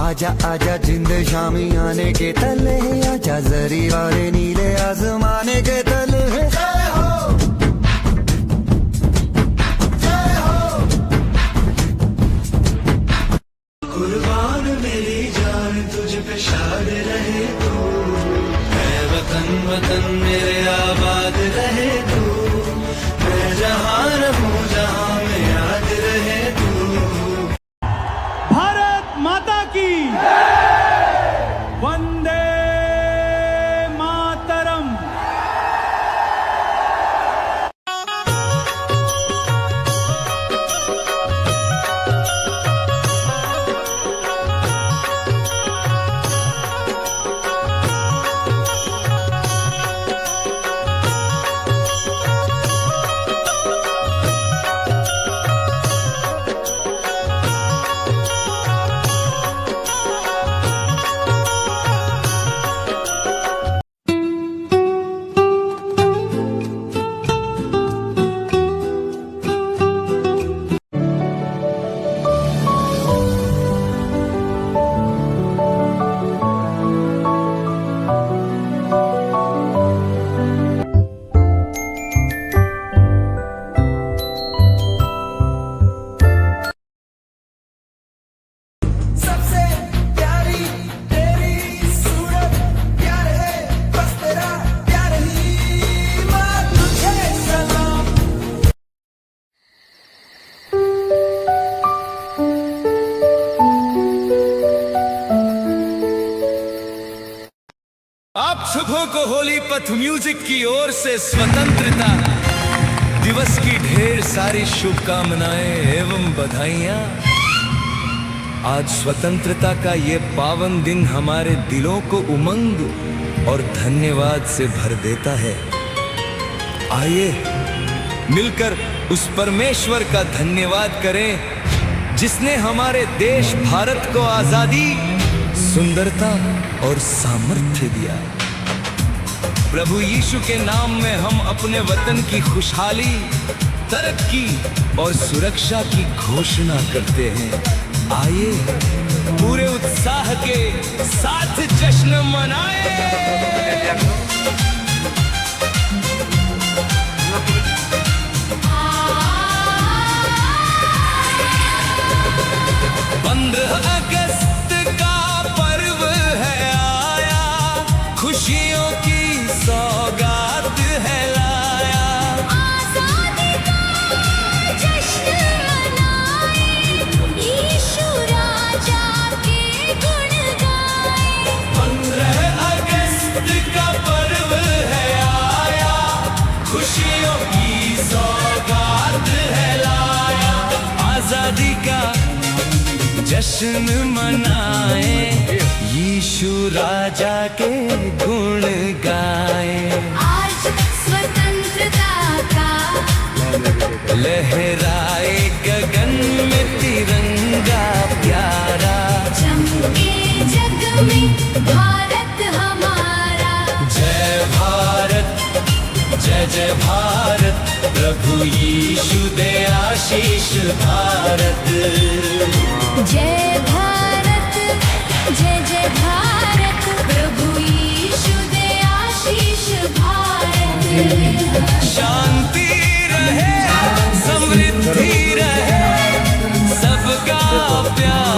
आजा आजा जिंद शामी आने के तले, आजा जरी वाले नीले आसमाने के तले। जय हो जय हो, कुर्बान मेरी जान तुझ पे शाद रहे तू, मैं वतन वतन मेरे आबाद रहे तू, मैं जहाँ रहूं जहाँ में याद रहे तू। भारत माता की वंदे मातरम। आप सबों को होली पथ म्यूजिक की ओर से स्वतंत्रता दिवस की ढेर सारी शुभकामनाएं एवं बधाइयां। आज स्वतंत्रता का ये पावन दिन हमारे दिलों को उमंग और धन्यवाद से भर देता है। आइए मिलकर उस परमेश्वर का धन्यवाद करें जिसने हमारे देश भारत को आजादी, सुंदरता और सामर्थ्य दिया। प्रभु यीशु के नाम में हम अपने वतन की खुशहाली, तरक्की और सुरक्षा की घोषणा करते हैं। आइए पूरे उत्साह के साथ जश्न मनाएं। अगस्त का पर्व है आया, खुशियों की सौगात है लाया। आजादी का जश्न मनाए, यीशु राजा के गुण गाए। 15 अगस्त का पर्व है आया, खुशियों की सौगात है लाया। आजादी का जश्न मनाए, यीशु राजा के गुण गाए। आज स्वतंत्रता का लहराए गगन में तिरंगा प्यारा, चमके जग में भारत हमारा। जय भारत जय जय भारत, प्रभु यीशु दे आशीष भारत। जय भारत जय जय भारत, प्रभु यीशु दे आशीष भारत। शांति रहे, समृद्धि रहे, सबका प्यार